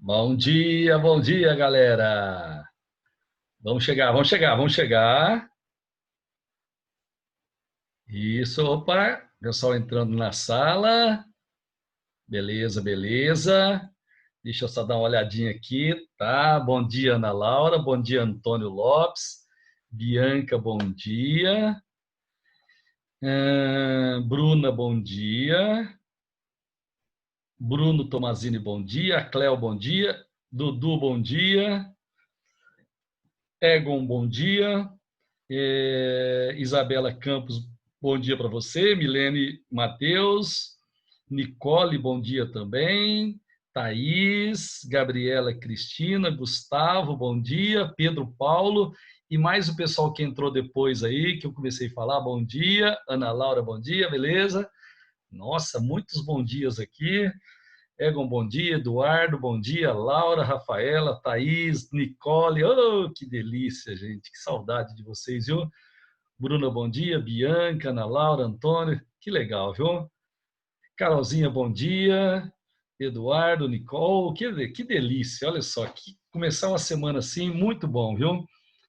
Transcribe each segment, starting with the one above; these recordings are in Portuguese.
Bom dia, galera. Vamos chegar, vamos chegar, vamos chegar. Isso, opa, pessoal entrando na sala. Beleza, beleza. Deixa eu só dar uma olhadinha aqui, tá? Bom dia, Ana Laura. Bom dia, Antônio Lopes. Bianca, bom dia. Bruna, bom dia. Bruno Tomazini, bom dia. Cléo, bom dia. Dudu, bom dia. Egon, bom dia. Isabela Campos, bom dia para você. Milene Matheus. Nicole, bom dia também. Thaís, Gabriela Cristina, Gustavo, bom dia. Pedro Paulo e mais o pessoal que entrou depois aí, que eu comecei a falar, bom dia. Ana Laura, bom dia, beleza? Nossa, muitos bons dias aqui. Egon, bom dia. Eduardo, bom dia. Laura, Rafaela, Thaís, Nicole. Oh, que delícia, gente. Que saudade de vocês, viu? Bruna, bom dia. Bianca, Ana Laura, Antônio. Que legal, viu? Carolzinha, bom dia. Eduardo, Nicole. Que delícia. Olha só, que começar uma semana assim, muito bom, viu?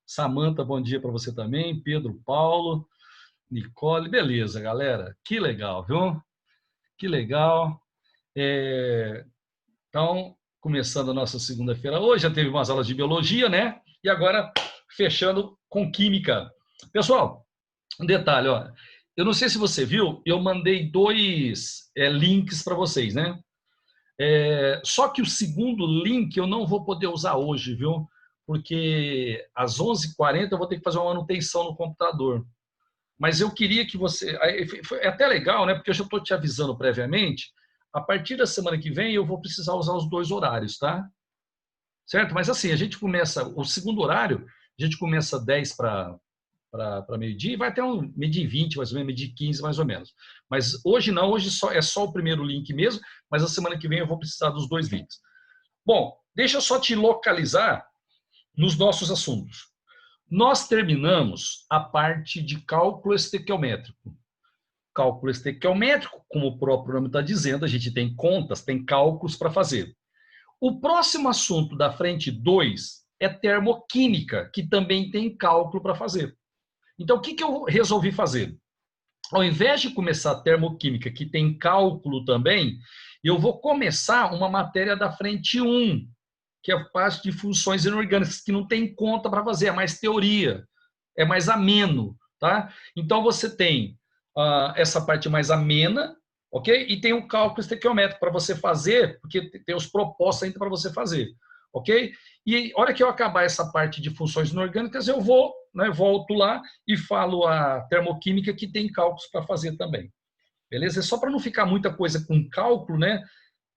Samanta, bom dia para você também. Pedro Paulo, Nicole. Beleza, galera. Que legal, viu? Que legal. Então, começando a nossa segunda-feira hoje, já teve umas aulas de biologia, né? E agora, fechando com química. Pessoal, um detalhe, ó. Eu não sei se você viu, eu mandei dois links para vocês, né? Só que o segundo link eu não vou poder usar hoje, viu? Porque às 11h40 eu vou ter que fazer uma manutenção no computador. Mas eu queria que você... É até legal, né? Porque eu já estou te avisando previamente. A partir da semana que vem eu vou precisar usar os dois horários, tá? Certo? Mas assim, a gente começa... O segundo horário, a gente começa 10 para meio-dia e vai até um meio-dia e 20, mais ou menos, meio-dia e 15, mais ou menos. Mas hoje não, hoje é só o primeiro link mesmo, mas a semana que vem eu vou precisar dos dois links. Bom, deixa eu só te localizar nos nossos assuntos. Nós terminamos a parte de cálculo estequiométrico. Cálculo estequiométrico, como o próprio nome está dizendo, a gente tem contas, tem cálculos para fazer. O próximo assunto da frente 2 é termoquímica, que também tem cálculo para fazer. Então, o que eu resolvi fazer? Ao invés de começar a termoquímica, que tem cálculo também, eu vou começar uma matéria da frente 1, que é a parte de funções inorgânicas, que não tem conta para fazer, é mais teoria, é mais ameno, tá? Então, você tem essa parte mais amena, ok? E tem o cálculo estequiométrico para você fazer, porque tem os propostos ainda para você fazer, ok? E a hora que eu acabar essa parte de funções inorgânicas, eu vou, né, volto lá e falo a termoquímica que tem cálculos para fazer também. Beleza? É só para não ficar muita coisa com cálculo, né?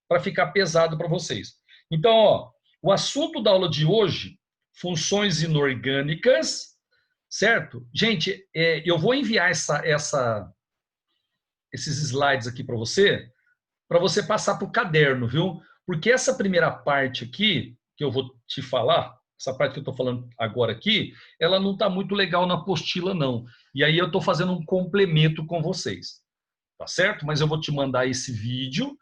Para ficar pesado para vocês. Então, ó, o assunto da aula de hoje, funções inorgânicas, certo? Gente, eu vou enviar esses slides aqui para você passar para o caderno, viu? Porque essa primeira parte aqui, que eu vou te falar, essa parte que eu estou falando agora aqui, ela não está muito legal na apostila, não. E aí eu estou fazendo um complemento com vocês, tá certo? Mas eu vou te mandar esse vídeo,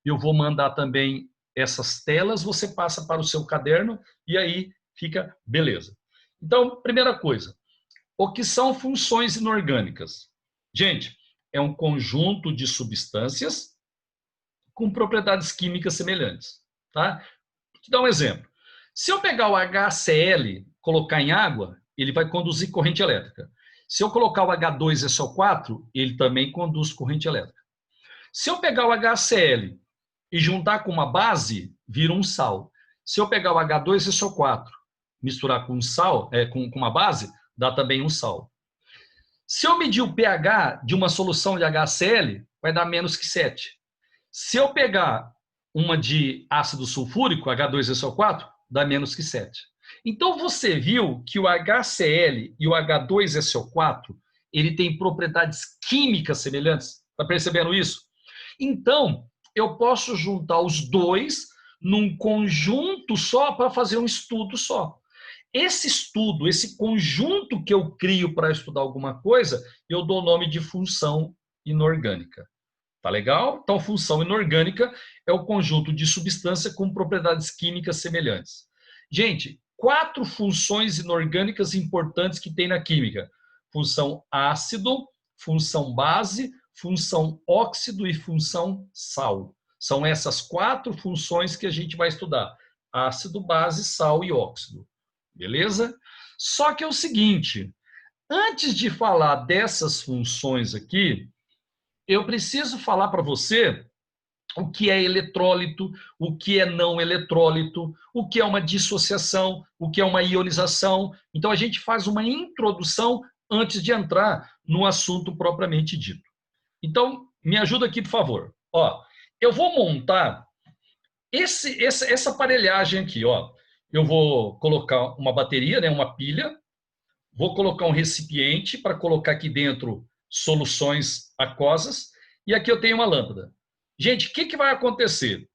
eu vou mandar também essas telas, você passa para o seu caderno e aí fica beleza. Então, primeira coisa, o que são funções inorgânicas? Gente, é um conjunto de substâncias com propriedades químicas semelhantes, tá? Vou te dar um exemplo. Se eu pegar o HCl, colocar em água, ele vai conduzir corrente elétrica. Se eu colocar o H2SO4, ele também conduz corrente elétrica. Se eu pegar o HCl e juntar com uma base, vira um sal. Se eu pegar o H2SO4, misturar com um sal, com uma base, dá também um sal. Se eu medir o pH de uma solução de HCl, vai dar menos que 7. Se eu pegar uma de ácido sulfúrico, H2SO4, dá menos que 7. Então, você viu que o HCl e o H2SO4, ele tem propriedades químicas semelhantes? Está percebendo isso? Então, eu posso juntar os dois num conjunto só para fazer um estudo só. Esse estudo, esse conjunto que eu crio para estudar alguma coisa, eu dou o nome de função inorgânica. Tá legal? Então, função inorgânica é o conjunto de substância com propriedades químicas semelhantes. Gente, 4 funções inorgânicas importantes que tem na química: função ácido, função base, função óxido e função sal. São essas 4 funções que a gente vai estudar: ácido, base, sal e óxido. Beleza? Só que é o seguinte, antes de falar dessas funções aqui, eu preciso falar para você o que é eletrólito, o que é não eletrólito, o que é uma dissociação, o que é uma ionização. Então, a gente faz uma introdução antes de entrar no assunto propriamente dito. Então, me ajuda aqui, por favor. Ó, eu vou montar essa aparelhagem aqui. Ó. Eu vou colocar uma bateria, né, uma pilha, vou colocar um recipiente para colocar aqui dentro soluções aquosas, e aqui eu tenho uma lâmpada. Gente, o que vai acontecer?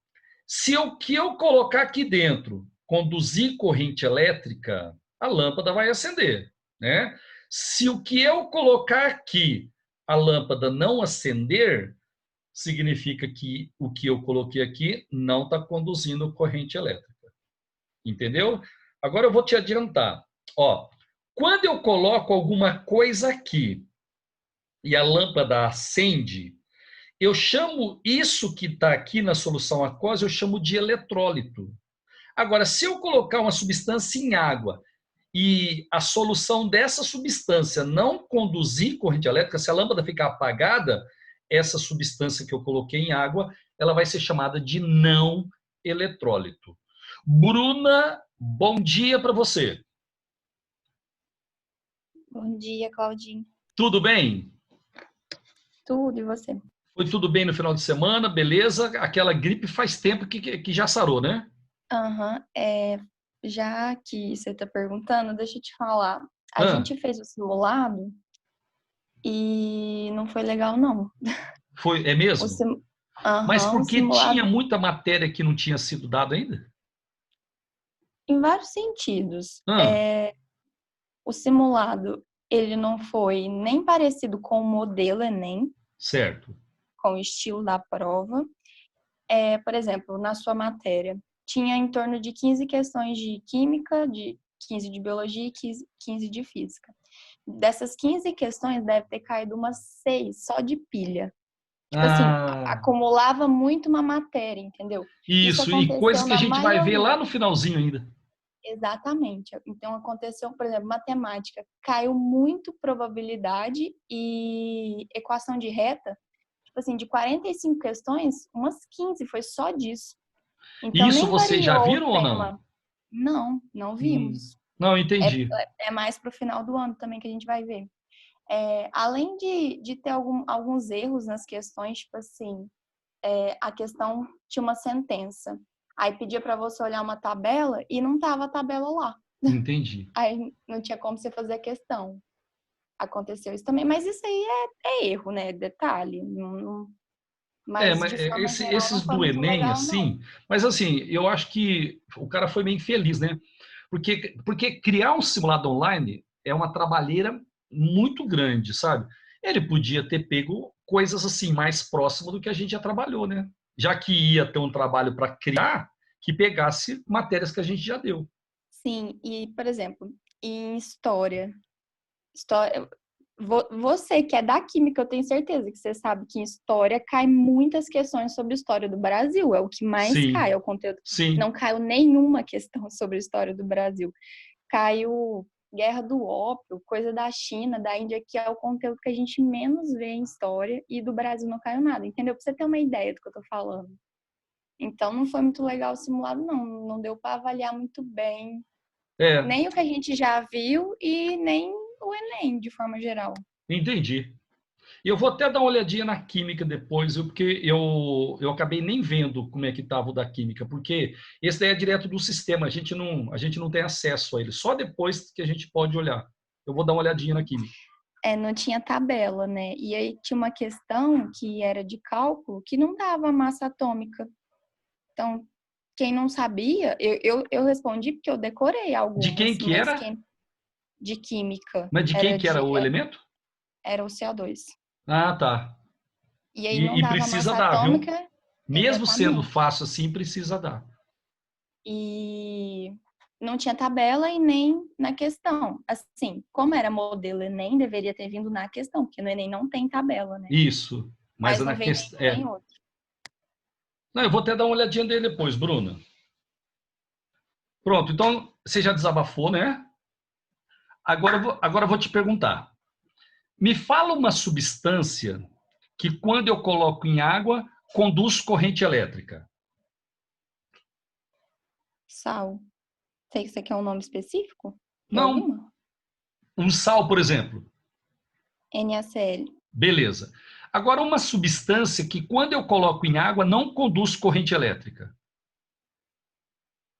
Se o que eu colocar aqui dentro conduzir corrente elétrica, a lâmpada vai acender, né? Se o que eu colocar aqui, a lâmpada não acender, significa que o que eu coloquei aqui não está conduzindo corrente elétrica. Entendeu? Agora eu vou te adiantar. Ó, quando eu coloco alguma coisa aqui e a lâmpada acende, eu chamo isso que está aqui na solução aquosa, eu chamo de eletrólito. Agora, se eu colocar uma substância em água e a solução dessa substância não conduzir corrente elétrica, se a lâmpada ficar apagada, essa substância que eu coloquei em água, ela vai ser chamada de não eletrólito. Bruna, bom dia para você. Bom dia, Claudinho. Tudo bem? Tudo, e você? Foi tudo bem no final de semana, beleza? Aquela gripe faz tempo que já sarou, né? Aham, já que você está perguntando, deixa eu te falar. A Ah, gente fez o simulado e não foi legal, não. foi, é O, mesmo? sim... Mas Aham, o porque tinha simulado, muita matéria que não tinha sido dada ainda? em vários sentidos. Ah, O simulado, ele não foi nem parecido com o modelo Enem, certo. com o estilo da prova. Por exemplo, na sua matéria, tinha em torno de 15 questões de química, de 15 de biologia e 15 de física. Dessas 15 questões, deve ter caído umas 6 só de pilha. Tipo assim, Ah, acumulava muito uma matéria, entendeu? Isso isso, e coisas aconteceu que a na gente vai ver lá maioria. no finalzinho ainda. Exatamente. Então, aconteceu, por exemplo, matemática. Caiu muito probabilidade e equação de reta. Tipo assim, de 45 questões, umas 15 foi só disso. E Então, isso nem vocês já variou o viram ou não? tema. Não, não vimos. Não, É, entendi. é mais para o final do ano também que a gente vai ver. Além de ter alguns erros nas questões, tipo assim, a questão tinha uma sentença. Aí pedia para você olhar uma tabela e não tava a tabela lá. Entendi. Aí não tinha como você fazer a questão. Aconteceu isso também, mas isso aí é erro, né? Detalhe. Mas Mas de forma geral não esses foi do muito Enem, legal, não. assim, mas assim, eu acho que o cara foi meio infeliz, né? Porque criar um simulado online é uma trabalheira muito grande, sabe? Ele podia ter pego coisas assim mais próximas do que a gente já trabalhou, né? Já que ia ter um trabalho para criar, que pegasse matérias que a gente já deu. Sim, e, por exemplo, em história, você que é da química, eu tenho certeza que você sabe que em história cai muitas questões sobre história do Brasil, é o que mais cai, Sim, é o conteúdo. sim. Não caiu nenhuma questão sobre a história do Brasil. Caiu Guerra do Ópio, coisa da China, da Índia, que é o conteúdo que a gente menos vê em história, e do Brasil não caiu nada, entendeu? Pra você ter uma ideia do que eu tô falando. Então não foi muito legal o simulado, não. Não deu para avaliar muito bem É, nem o que a gente já viu e nem o Enem, de forma geral. entendi. E eu vou até dar uma olhadinha na química depois, viu? Porque eu acabei nem vendo como é que estava o da química, porque esse daí é direto do sistema, a gente não tem acesso a ele, só depois que a gente pode olhar. Eu vou dar uma olhadinha na química. Não tinha tabela, né? E aí tinha uma questão que era de cálculo que não dava massa atômica. Então, quem não sabia, eu respondi porque eu decorei De quem algumas, que mas era? quem de química Mas de quem que era o elemento? era o CO2. Ah, tá. E aí não E dava precisa massa dar, viu? atômica, Mesmo sendo exatamente. fácil assim, precisa dar. E não tinha tabela e nem na questão. Assim, como era modelo Enem, deveria ter vindo na questão, porque no Enem não tem tabela, né? Isso. Mas Mas na no Enem questão. tem outro. Não, eu vou até dar uma olhadinha dele depois, Bruna. Pronto, então você já desabafou, né? Agora eu vou te perguntar. Me fala uma substância que, quando eu coloco em água, conduz corrente elétrica. Sal. Sei que você quer um nome específico de Não, alguma? um sal, por exemplo. NaCl. Beleza. Agora, uma substância que, quando eu coloco em água, não conduz corrente elétrica.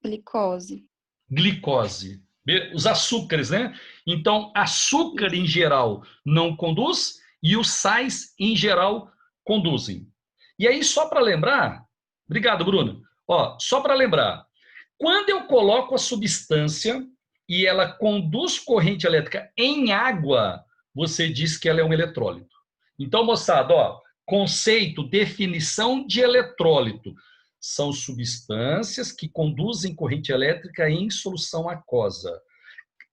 Glicose. Glicose. Os açúcares, né? Então, açúcar em Isso. geral não conduz e os sais em geral conduzem. E aí, só para lembrar, obrigado, Bruno. Ó, só para lembrar, quando eu coloco a substância e ela conduz corrente elétrica em água, você diz que ela é um eletrólito. Então, moçada, ó, conceito, definição de eletrólito. São substâncias que conduzem corrente elétrica em solução aquosa.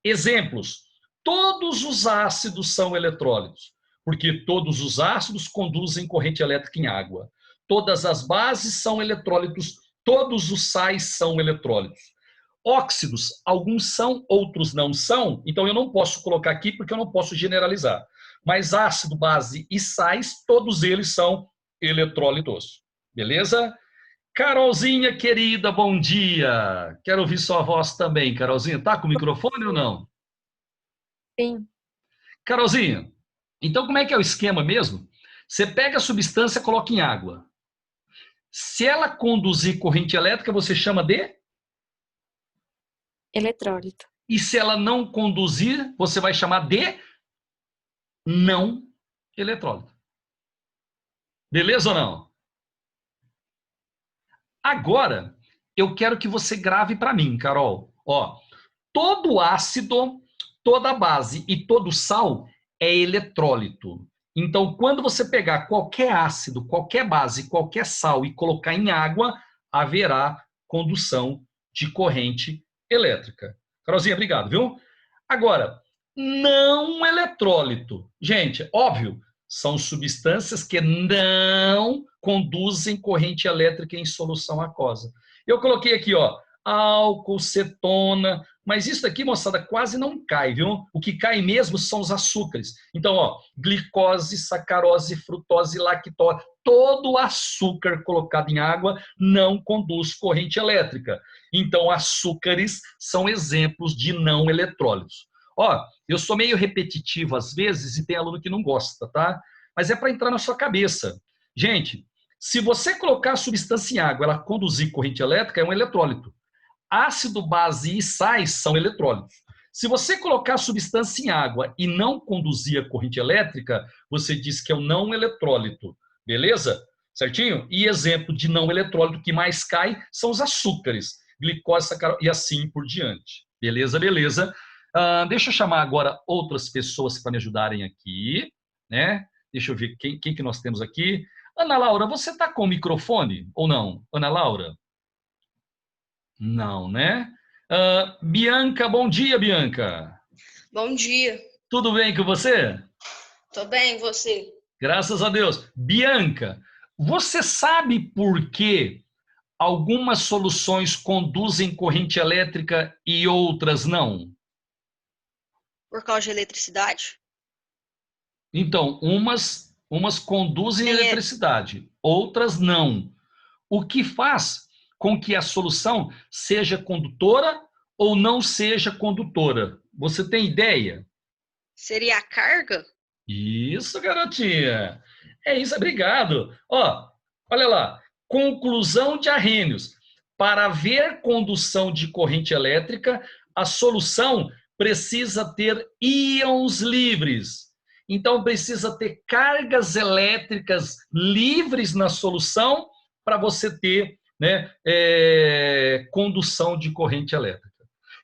Exemplos: todos os ácidos são eletrólitos, porque todos os ácidos conduzem corrente elétrica em água. Todas as bases são eletrólitos, todos os sais são eletrólitos. Óxidos, alguns são, outros não são, então eu não posso colocar aqui porque eu não posso generalizar. Mas ácido, base e sais, todos eles são eletrólitos. Beleza? Carolzinha querida, bom dia. Quero ouvir sua voz também, Carolzinha. Tá com o microfone ou não? Sim. Carolzinha, então como é que é o esquema mesmo? Você pega a substância e coloca em água. Se ela conduzir corrente elétrica, você chama de? Eletrólito. E se ela não conduzir, você vai chamar de não eletrólito. Beleza ou não? Agora, eu quero que você grave para mim, Carol. Ó, todo ácido, toda base e todo sal é eletrólito. Então, quando você pegar qualquer ácido, qualquer base, qualquer sal e colocar em água, haverá condução de corrente elétrica. Carolzinha, obrigado, viu? Agora, não eletrólito. Gente, óbvio, são substâncias que não conduzem corrente elétrica em solução aquosa. Eu coloquei aqui, ó, álcool, cetona, mas isso aqui, moçada, quase não cai, viu? O que cai mesmo são os açúcares. Então, ó, glicose, sacarose, frutose, lactose, todo açúcar colocado em água não conduz corrente elétrica. Então, açúcares são exemplos de não eletrólitos. Ó, eu sou meio repetitivo às vezes e tem aluno que não gosta, tá? Mas é para entrar na sua cabeça. Gente, se você colocar a substância em água, ela conduzir corrente elétrica, é um eletrólito. Ácido, base e sais são eletrólitos. Se você colocar a substância em água e não conduzir a corrente elétrica, você diz que é um não eletrólito. Beleza? Certinho? E exemplo de não eletrólito que mais cai são os açúcares, glicose, sacarose e assim por diante. Beleza, beleza. Deixa eu chamar agora outras pessoas para me ajudarem aqui, né? Deixa eu ver quem que nós temos aqui. Ana Laura, você está com o microfone ou não? Ana Laura? Não, né? Bianca, bom dia, Bianca. Bom dia. Tudo bem com você? Tô bem, você? Graças a Deus. Bianca, você sabe por que algumas soluções conduzem corrente elétrica e outras não? Por causa de eletricidade? Então, umas conduzem Nem é. eletricidade, outras não. O que faz com que a solução seja condutora ou não seja condutora? Você tem ideia? Seria a carga? Isso, garotinha. É isso, obrigado. Ó, olha lá. Conclusão de Arrhenius. Para haver condução de corrente elétrica, a solução precisa ter íons livres. Então, precisa ter cargas elétricas livres na solução para você ter, né, condução de corrente elétrica.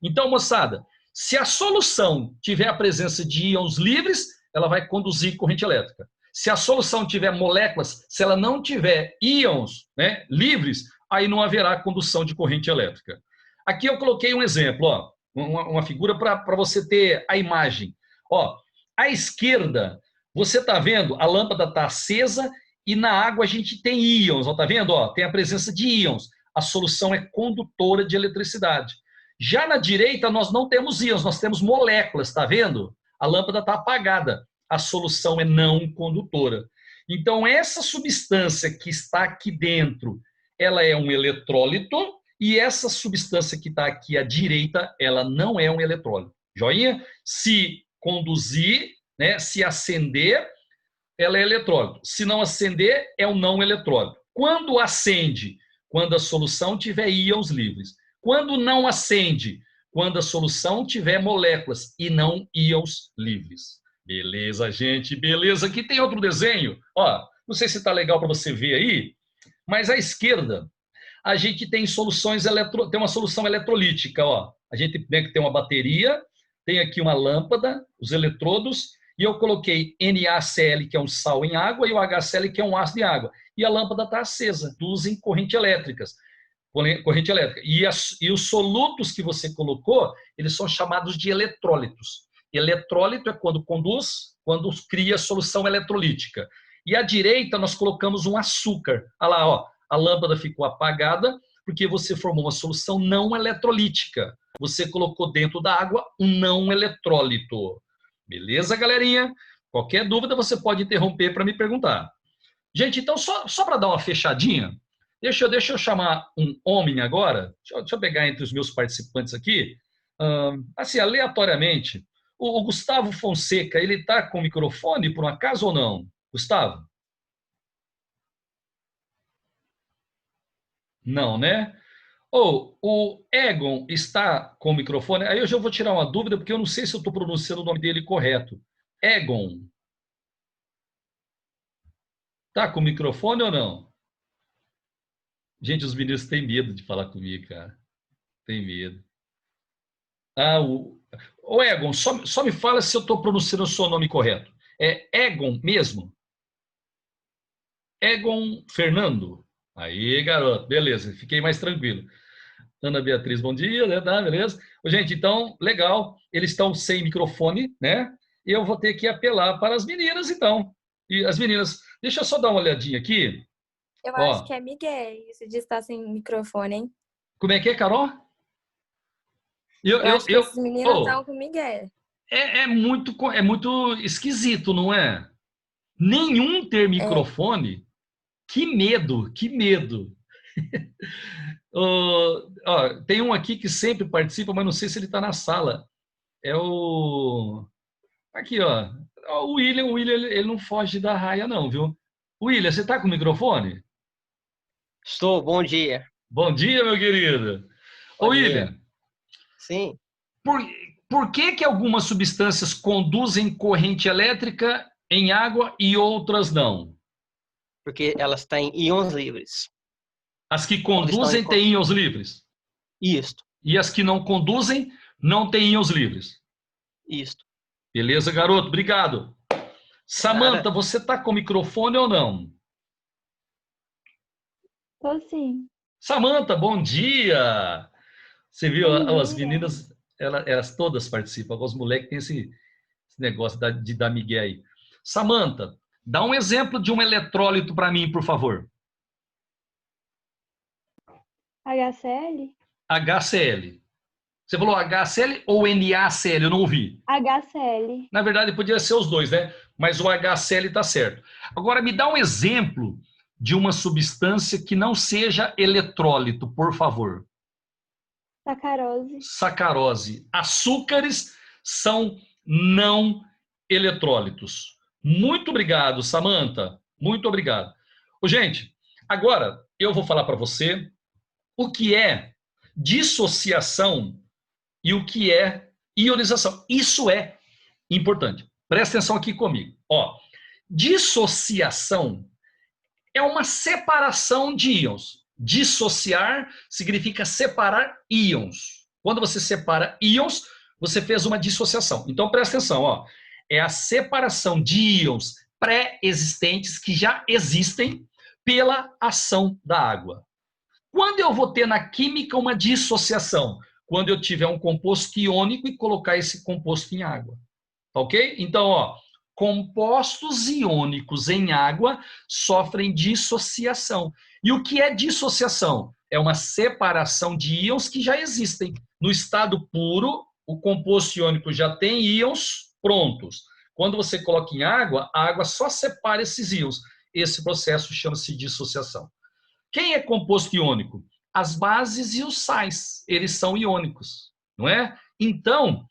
Então, moçada, se a solução tiver a presença de íons livres, ela vai conduzir corrente elétrica. Se a solução tiver moléculas, se ela não tiver íons, né, livres, aí não haverá condução de corrente elétrica. Aqui eu coloquei um exemplo, ó, uma figura para você ter a imagem. Ó, à esquerda, você está vendo, a lâmpada está acesa e na água a gente tem íons, está vendo? Ó, tem a presença de íons. A solução é condutora de eletricidade. Já na direita, nós não temos íons, nós temos moléculas, está vendo? A lâmpada está apagada. A solução é não condutora. Então, essa substância que está aqui dentro, ela é um eletrólito, e essa substância que está aqui à direita, ela não é um eletrólito. Joinha? Se conduzir, né, se acender, ela é eletrólito. Se não acender, é um não eletrólito. Quando acende? Quando a solução tiver íons livres. Quando não acende? Quando a solução tiver moléculas e não íons livres. Beleza, gente, beleza. Aqui tem outro desenho. Ó, não sei se está legal para você ver aí, mas à esquerda a gente tem soluções tem uma solução eletrolítica. Ó. A gente tem uma bateria, tem aqui uma lâmpada, os eletrodos, e eu coloquei NaCl, que é um sal em água, e o HCl, que é um ácido em água. E a lâmpada está acesa, induzem corrente elétrica. E os solutos que você colocou, eles são chamados de eletrólitos. Eletrólito é quando conduz, quando cria solução eletrolítica. E à direita nós colocamos um açúcar. Olha lá, ó, a lâmpada ficou apagada porque você formou uma solução não eletrolítica. Você colocou dentro da água um não eletrólito. Beleza, galerinha? Qualquer dúvida você pode interromper para me perguntar. Gente, então só para dar uma fechadinha, deixa eu chamar um homem agora. Deixa eu pegar entre os meus participantes aqui. Assim, aleatoriamente. O Gustavo Fonseca, ele está com o microfone, por um acaso, ou não? Gustavo? Não, né? Ou o Egon está com o microfone? Aí eu já vou tirar uma dúvida, porque eu não sei se eu estou pronunciando o nome dele correto. Egon. Está com o microfone ou não? Gente, os meninos têm medo de falar comigo, cara. Tem medo. Ô Egon, só me fala se eu estou pronunciando o seu nome correto. É Egon mesmo? Egon Fernando? Aí, garoto, beleza, fiquei mais tranquilo. Ana Beatriz, bom dia, né? Tá, beleza? Gente, então, legal, eles estão sem microfone, né? E eu vou ter que apelar para as meninas, então. E as meninas, deixa eu só dar uma olhadinha aqui. Eu acho que é Miguel, isso de estar sem microfone, hein? Como é, Carol? Eu acho que esses meninos estão com Miguel. É muito esquisito, não é? Nenhum ter microfone. Que medo, que medo. Tem um aqui que sempre participa, mas não sei se ele está na sala. É o... Aqui, ó. O William, ele não foge da raia, não, viu? William, você está com o microfone? Estou, bom dia. Bom dia, meu querido. Ô, William. Sim. Por que algumas substâncias conduzem corrente elétrica em água e outras não? Porque elas têm íons livres. As que conduzem têm íons livres? Isso. E as que não conduzem não têm íons livres? Isso. Beleza, garoto? Obrigado. Samantha, você está com o microfone ou não? Tô sim. Samantha, bom dia! Você viu, as meninas, elas todas participam. Os moleques têm esse negócio de dar migué aí. Samantha, dá um exemplo de um eletrólito para mim, por favor. HCl? HCl. Você falou HCl ou NaCl? Eu não ouvi. HCl. Na verdade, podia ser os dois, né? Mas o HCl está certo. Agora, me dá um exemplo de uma substância que não seja eletrólito, por favor. Sacarose. Sacarose. Açúcares são não eletrólitos. Muito obrigado, Samantha. Muito obrigado. Gente, agora eu vou falar para você o que é dissociação e o que é ionização. Isso é importante. Presta atenção aqui comigo. Dissociação é uma separação de íons. Dissociar significa separar íons. Quando você separa íons, você fez uma dissociação. Então, presta atenção. É a separação de íons pré-existentes que já existem pela ação da água. Quando eu vou ter na química uma dissociação? Quando eu tiver um composto iônico e colocar esse composto em água. Ok? Então, ó, compostos iônicos em água sofrem dissociação. E o que é dissociação? É uma separação de íons que já existem. No estado puro, o composto iônico já tem íons prontos. Quando você coloca em água, a água só separa esses íons. Esse processo chama-se dissociação. Quem é composto iônico? As bases e os sais, eles são iônicos, não é? Então,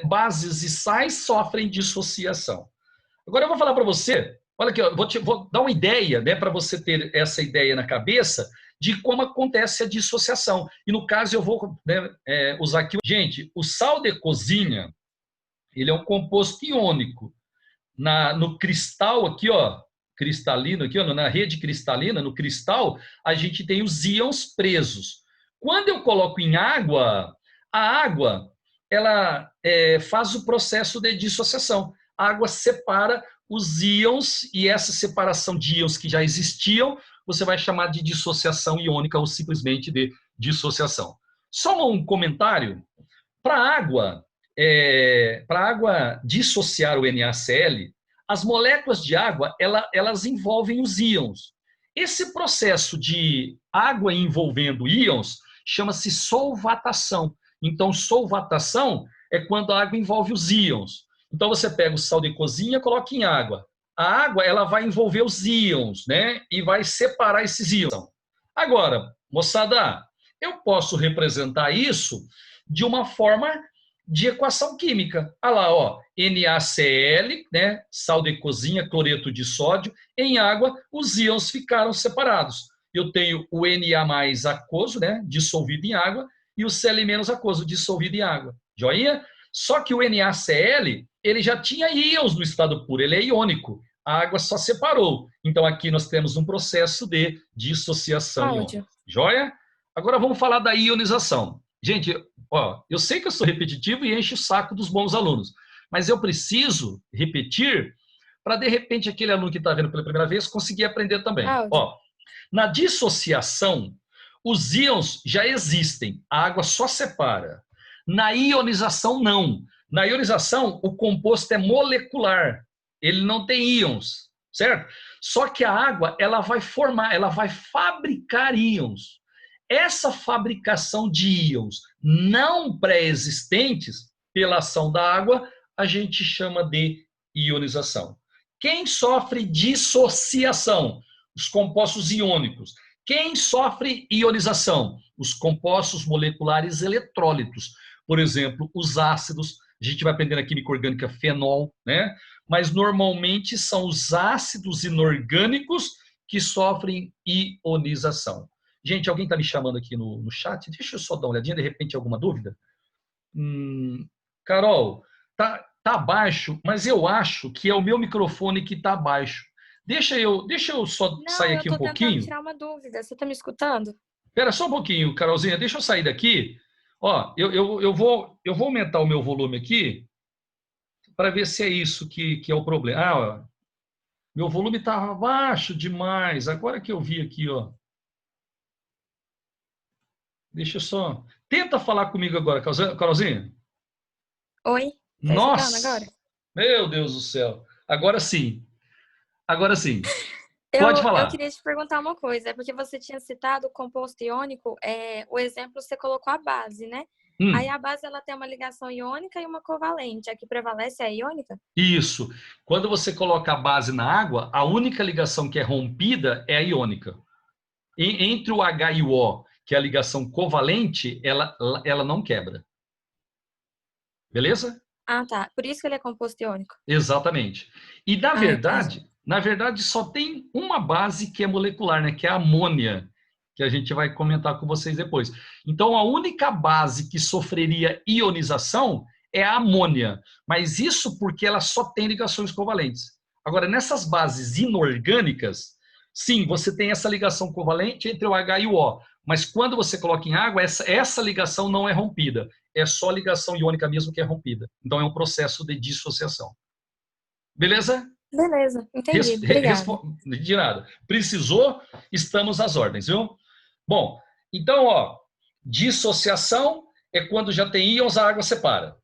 bases e sais sofrem dissociação. Agora eu vou falar para você, olha aqui, vou dar uma ideia, né, para você ter essa ideia na cabeça de como acontece a dissociação. E no caso eu vou, né, usar aqui. Gente, o sal de cozinha, ele é um composto iônico. No cristal aqui, ó, cristalino aqui, ó, na rede cristalina, no cristal, a gente tem os íons presos. Quando eu coloco em água, a água ela faz o processo de dissociação. A água separa os íons e essa separação de íons que já existiam, você vai chamar de dissociação iônica ou simplesmente de dissociação. Só um comentário. Para a água dissociar o NaCl, as moléculas de água, elas envolvem os íons. Esse processo de água envolvendo íons chama-se solvatação. Então, solvatação é quando a água envolve os íons. Então, você pega o sal de cozinha e coloca em água. A água ela vai envolver os íons, né? E vai separar esses íons. Agora, moçada, eu posso representar isso de uma forma de equação química. Olha lá, ó, NaCl, né, sal de cozinha, cloreto de sódio, em água, os íons ficaram separados. Eu tenho o Na+ aquoso, né, dissolvido em água, e o Cl- aquoso, dissolvido em água. Joinha? Só que o NaCl, ele já tinha íons no estado puro, ele é iônico. A água só separou. Então, aqui nós temos um processo de dissociação iônica. Joia? Agora vamos falar da ionização. Gente, ó, eu sei que eu sou repetitivo e encho o saco dos bons alunos, mas eu preciso repetir para, de repente, aquele aluno que está vendo pela primeira vez conseguir aprender também. Ó, na dissociação, os íons já existem, a água só separa. Na ionização, não. Na ionização, o composto é molecular, ele não tem íons, certo? Só que a água, ela vai formar, ela vai fabricar íons. Essa fabricação de íons não pré-existentes pela ação da água, a gente chama de ionização. Quem sofre dissociação? Os compostos iônicos. Quem sofre ionização? Os compostos moleculares eletrólitos. Por exemplo, os ácidos, a gente vai aprender na química orgânica fenol, né? Mas normalmente são os ácidos inorgânicos que sofrem ionização. Gente, alguém está me chamando aqui no chat? Deixa eu só dar uma olhadinha, de repente alguma dúvida? Carol, tá baixo, mas eu acho que é o meu microfone que está baixo. Deixa eu só sair aqui um pouquinho. Não, eu tô tentando tirar uma dúvida. Você está me escutando? Espera só um pouquinho, Carolzinha. Deixa eu sair daqui. Ó, eu vou aumentar o meu volume aqui para ver se é isso que é o problema. Ah, ó, meu volume estava baixo demais. Agora que eu vi aqui, ó. Deixa eu só... Tenta falar comigo agora, Carolzinha. Oi? Tá Nossa! Agora? Meu Deus do céu. Agora sim. Agora sim. Pode falar. Eu queria te perguntar uma coisa. É porque você tinha citado o composto iônico. O exemplo você colocou a base, né? Aí a base ela tem uma ligação iônica e uma covalente. A que prevalece é a iônica? Isso. Quando você coloca a base na água, a única ligação que é rompida é a iônica. Entre o H e o O, que é a ligação covalente, ela não quebra. Beleza? Ah, tá. Por isso que ele é composto iônico. Exatamente. E, na verdade, só tem uma base que é molecular, né? Que é a amônia, que a gente vai comentar com vocês depois. Então, a única base que sofreria ionização é a amônia. Mas isso porque ela só tem ligações covalentes. Agora, nessas bases inorgânicas, sim, você tem essa ligação covalente entre o H e o O. Mas quando você coloca em água, essa ligação não é rompida. É só a ligação iônica mesmo que é rompida. Então, é um processo de dissociação. Beleza? Beleza, entendi. Obrigada. De nada. Precisou, estamos às ordens, viu? Bom, então, ó, dissociação é quando já tem íons, a água separa.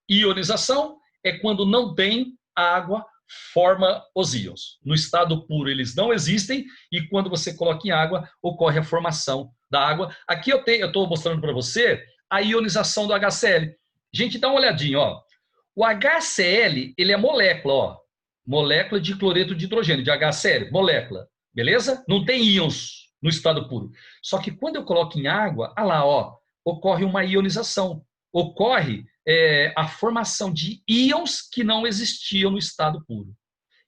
Ionização é quando não tem, a água forma os íons. No estado puro eles não existem e quando você coloca em água, ocorre a formação da água. Aqui eu estou mostrando para você a ionização do HCl. Gente, dá uma olhadinha, ó. O HCl, ele é molécula, ó. Molécula de cloreto de hidrogênio, de HCl, molécula. Beleza? Não tem íons no estado puro. Só que quando eu coloco em água, olha lá, ó, ocorre uma ionização. Ocorre a formação de íons que não existiam no estado puro.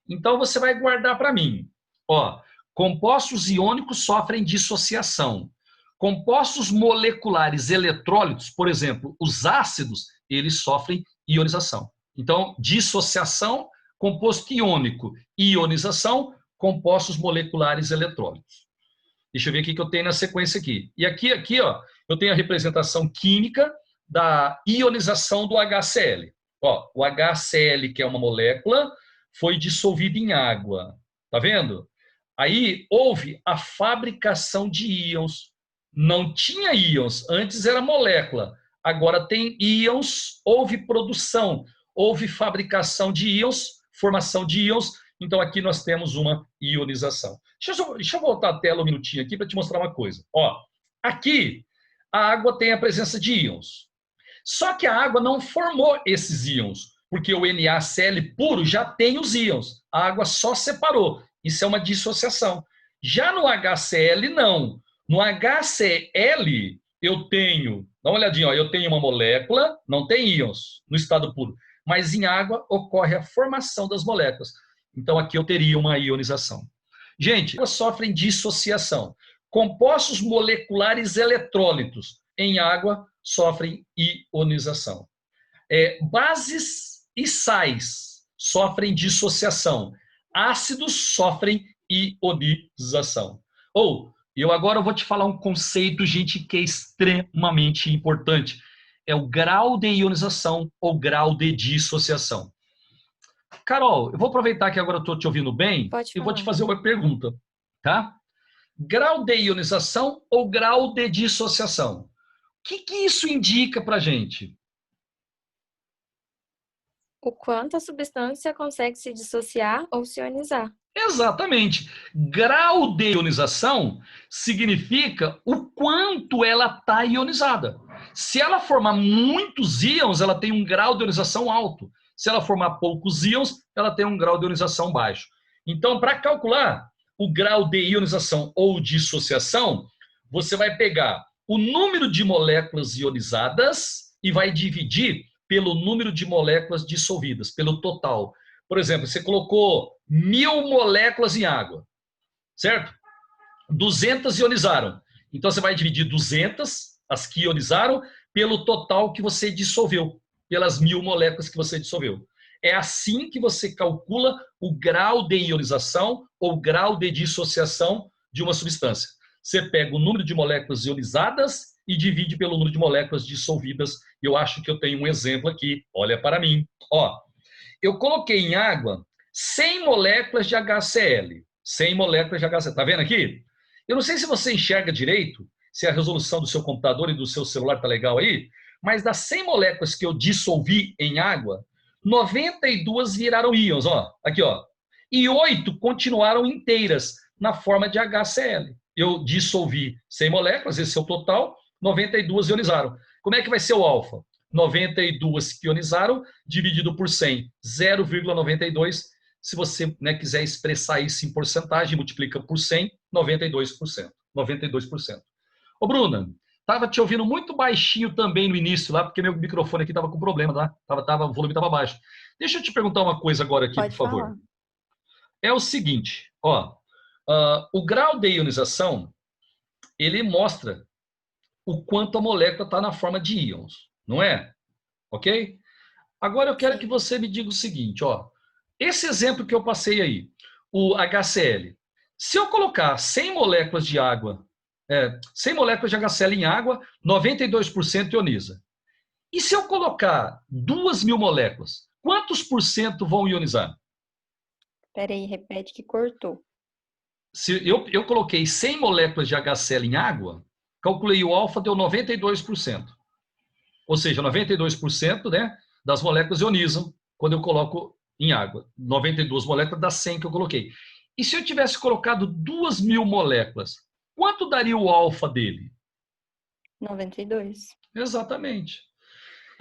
Então, você vai guardar para mim. Ó, compostos iônicos sofrem dissociação. Compostos moleculares eletrólitos, por exemplo, os ácidos, eles sofrem ionização. Então, dissociação, composto iônico, ionização, compostos moleculares eletrólitos. Deixa eu ver o que eu tenho na sequência aqui. E aqui ó, eu tenho a representação química da ionização do HCl. Ó, o HCl, que é uma molécula, foi dissolvido em água. Tá vendo? Aí houve a fabricação de íons. Não tinha íons, antes era molécula. Agora tem íons, houve produção, houve fabricação de íons, formação de íons. Então aqui nós temos uma ionização. Deixa eu voltar a tela um minutinho aqui para te mostrar uma coisa. Ó, aqui a água tem a presença de íons. Só que a água não formou esses íons, porque o NaCl puro já tem os íons. A água só separou. Isso é uma dissociação. Já no HCl, não. No HCl, eu tenho... Dá uma olhadinha, ó, eu tenho uma molécula, não tem íons no estado puro. Mas em água ocorre a formação das moléculas. Então aqui eu teria uma ionização. Gente, elas sofrem dissociação. Compostos moleculares eletrólitos em água sofrem ionização. Bases e sais sofrem dissociação. Ácidos sofrem ionização. Eu agora vou te falar um conceito, gente, que é extremamente importante. É o grau de ionização ou grau de dissociação. Carol, eu vou aproveitar que agora eu estou te ouvindo bem e vou te fazer uma pergunta, tá? Grau de ionização ou grau de dissociação? O que isso indica para a gente? O quanto a substância consegue se dissociar ou se ionizar. Exatamente. Grau de ionização significa o quanto ela está ionizada. Se ela formar muitos íons, ela tem um grau de ionização alto. Se ela formar poucos íons, ela tem um grau de ionização baixo. Então, para calcular o grau de ionização ou dissociação, você vai pegar o número de moléculas ionizadas e vai dividir pelo número de moléculas dissolvidas, pelo total. Por exemplo, você colocou 1000 moléculas em água, certo? 200 ionizaram. Então, você vai dividir 200, as que ionizaram, pelo total que você dissolveu, pelas 1000 moléculas que você dissolveu. É assim que você calcula o grau de ionização ou grau de dissociação de uma substância. Você pega o número de moléculas ionizadas e divide pelo número de moléculas dissolvidas. Eu acho que eu tenho um exemplo aqui. Olha para mim. Ó, eu coloquei em água 100 moléculas de HCl. 100 moléculas de HCl. Tá vendo aqui? Eu não sei se você enxerga direito, se a resolução do seu computador e do seu celular tá legal aí, mas das 100 moléculas que eu dissolvi em água, 92 viraram íons, ó. Aqui, ó. E 8 continuaram inteiras na forma de HCl. Eu dissolvi 100 moléculas, esse é o total, 92 ionizaram. Como é que vai ser o alfa? 92 que ionizaram, dividido por 100, 0,92. Se você quiser expressar isso em porcentagem, multiplica por 100, 92%. 92%. Ô, Bruna, estava te ouvindo muito baixinho também no início lá, porque meu microfone aqui estava com problema, tá? O volume estava baixo. Deixa eu te perguntar uma coisa agora aqui, por favor. Falar. É o seguinte, ó. O grau de ionização, ele mostra o quanto a molécula está na forma de íons, não é? Ok? Agora eu quero que você me diga o seguinte, ó. Esse exemplo que eu passei aí, o HCl. Se eu colocar 100 moléculas de água, 100 moléculas de HCl em água, 92% ioniza. E se eu colocar 2.000 moléculas, quantos por cento vão ionizar? Peraí, repete que cortou. Se eu coloquei 100 moléculas de HCl em água, calculei o alfa, deu 92%. Ou seja, 92%, né, das moléculas ionizam quando eu coloco em água. 92 moléculas das 100 que eu coloquei. E se eu tivesse colocado 2.000 moléculas, quanto daria o alfa dele? 92. Exatamente.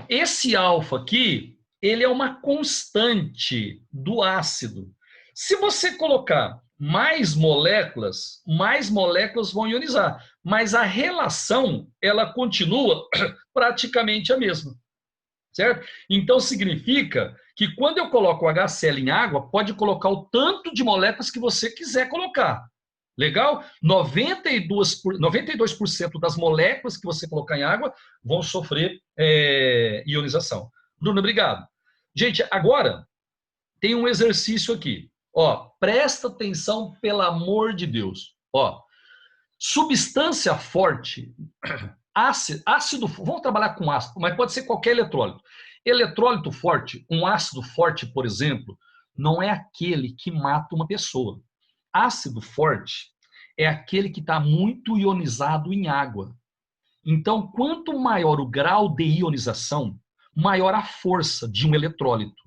Esse alfa aqui, ele é uma constante do ácido. Se você colocar mais moléculas vão ionizar. Mas a relação, ela continua praticamente a mesma. Certo? Então, significa que quando eu coloco o HCl em água, pode colocar o tanto de moléculas que você quiser colocar. Legal? 92% das moléculas que você colocar em água vão sofrer ionização. Bruno, obrigado. Gente, agora tem um exercício aqui. Ó, presta atenção, pelo amor de Deus. Ó, substância forte, ácido, vamos trabalhar com ácido, mas pode ser qualquer eletrólito. Eletrólito forte, um ácido forte, por exemplo, não é aquele que mata uma pessoa. Ácido forte é aquele que está muito ionizado em água. Então, quanto maior o grau de ionização, maior a força de um eletrólito.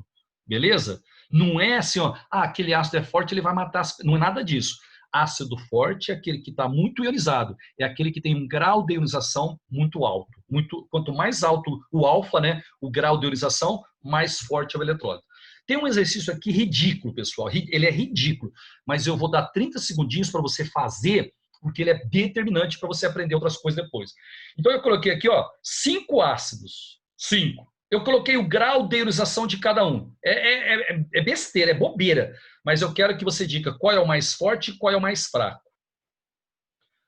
Beleza? Não é assim, ó, aquele ácido é forte, ele vai matar. Não é nada disso. Ácido forte é aquele que está muito ionizado, é aquele que tem um grau de ionização muito alto. Quanto mais alto o alfa, né, o grau de ionização, mais forte é o eletrólito. Tem um exercício aqui ridículo, pessoal. Ele é ridículo, mas eu vou dar 30 segundinhos para você fazer, porque ele é determinante para você aprender outras coisas depois. Então eu coloquei aqui, ó, 5 ácidos. 5. Eu coloquei o grau de ionização de cada um. É besteira, é bobeira. Mas eu quero que você diga qual é o mais forte e qual é o mais fraco.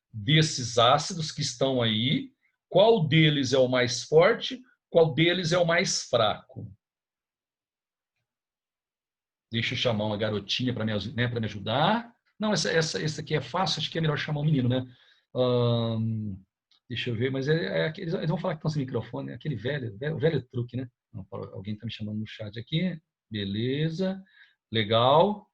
Desses ácidos que estão aí, qual deles é o mais forte, qual deles é o mais fraco? Deixa eu chamar uma garotinha para me ajudar. Não, essa aqui é fácil, acho que é melhor chamar um menino, né? Deixa eu ver, mas eles vão falar que estão sem microfone, é aquele velho truque, né? Não, alguém está me chamando no chat aqui. Beleza, legal.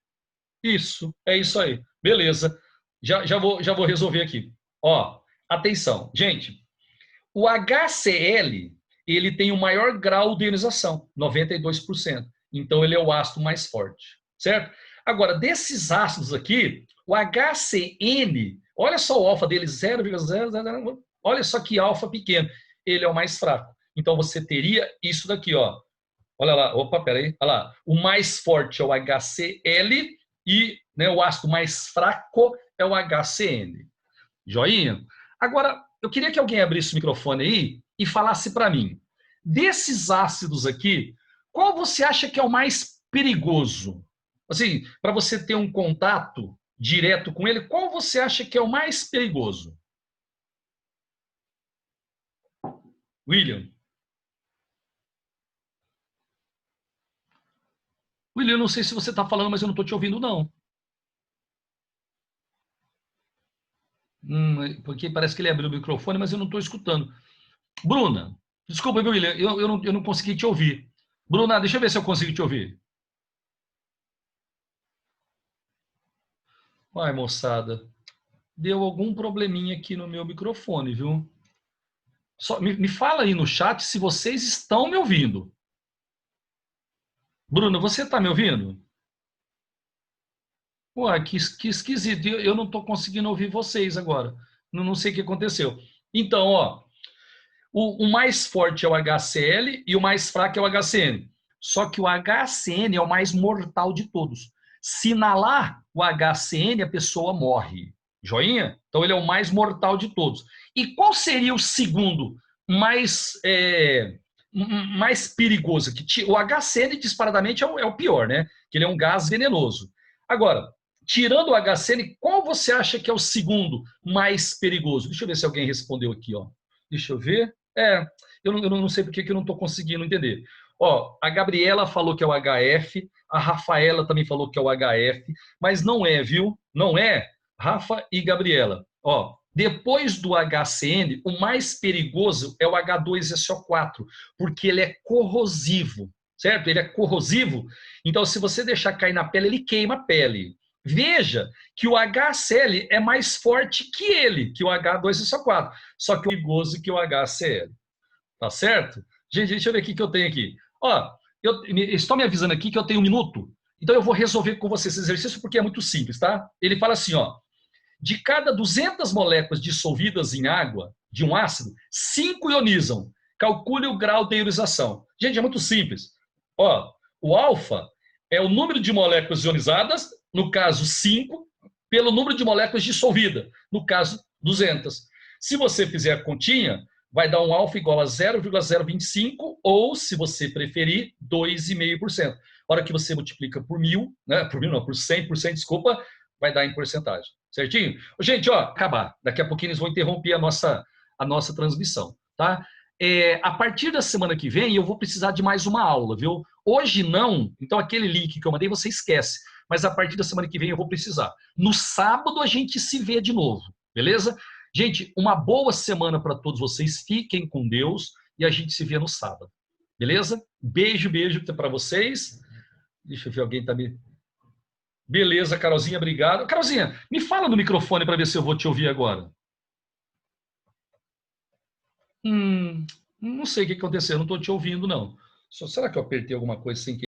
Isso, é isso aí. Beleza. Já vou resolver aqui. Ó, atenção, gente. O HCl, ele tem o maior grau de ionização, 92%. Então, ele é o ácido mais forte, certo? Agora, desses ácidos aqui, o HCN, olha só o alfa dele, 0,000, olha só que alfa pequeno. Ele é o mais fraco. Então, você teria isso daqui, ó. Olha lá, opa, peraí, olha lá. O mais forte é o HCl e, né, o ácido mais fraco é o HCN. Joinha? Agora, eu queria que alguém abrisse o microfone aí e falasse para mim, desses ácidos aqui, qual você acha que é o mais perigoso? Assim, para você ter um contato direto com ele, qual você acha que é o mais perigoso? William? William, eu não sei se você está falando, mas eu não estou te ouvindo, não. Porque parece que ele abriu o microfone, mas eu não estou escutando. Bruna, desculpa, William, eu não consegui te ouvir. Bruna, deixa eu ver se eu consigo te ouvir. Ai, moçada, deu algum probleminha aqui no meu microfone, viu? Só, me fala aí no chat se vocês estão me ouvindo. Bruna, você está me ouvindo? Ué, que esquisito. Eu não estou conseguindo ouvir vocês agora. Não sei o que aconteceu. Então, ó, o mais forte é o HCl e o mais fraco é o HCN. Só que o HCN é o mais mortal de todos. Se inalar o HCN, a pessoa morre. Joinha? Então ele é o mais mortal de todos. E qual seria o segundo mais perigoso? O HCN disparadamente é o pior, né? Que ele é um gás venenoso. Agora, tirando o HCN, qual você acha que é o segundo mais perigoso? Deixa eu ver se alguém respondeu aqui, ó. Deixa eu ver. Eu não sei porque que eu não estou conseguindo entender. Ó, a Gabriela falou que é o HF, a Rafaela também falou que é o HF, mas não é, viu? Não é, Rafa e Gabriela. Ó, depois do HCN, o mais perigoso é o H2SO4, porque ele é corrosivo. certo? Ele é corrosivo. Então, se você deixar cair na pele, ele queima a pele. Veja que o HCl é mais forte que ele, que o H2SO4, só que o perigoso que o HCl. Tá certo? Gente, deixa eu ver o que eu tenho aqui. Ó, estão me avisando aqui que eu tenho 1 minuto. Então eu vou resolver com você esse exercício porque é muito simples, tá? Ele fala assim, ó. De cada 200 moléculas dissolvidas em água de um ácido, 5 ionizam. Calcule o grau de ionização. Gente, é muito simples. Ó, o alfa é o número de moléculas ionizadas, no caso 5, pelo número de moléculas dissolvidas, no caso 200. Se você fizer a continha, vai dar um alfa igual a 0,025 ou, se você preferir, 2,5%. A hora que você multiplica por 1.000, né? Por 1.000 não, por 100%, desculpa, vai dar em porcentagem. Certinho? Gente, ó, acabar. Daqui a pouquinho eles vão interromper a nossa transmissão, tá? A partir da semana que vem, eu vou precisar de mais uma aula, viu? Hoje não, então aquele link que eu mandei você esquece. Mas a partir da semana que vem eu vou precisar. No sábado a gente se vê de novo, beleza? Gente, uma boa semana para todos vocês. Fiquem com Deus e a gente se vê no sábado. Beleza? Beijo para vocês. Deixa eu ver, alguém tá me... Beleza, Carolzinha, obrigado. Carolzinha, me fala no microfone para ver se eu vou te ouvir agora. Não sei o que aconteceu, não estou te ouvindo, não. Será que eu apertei alguma coisa sem querer?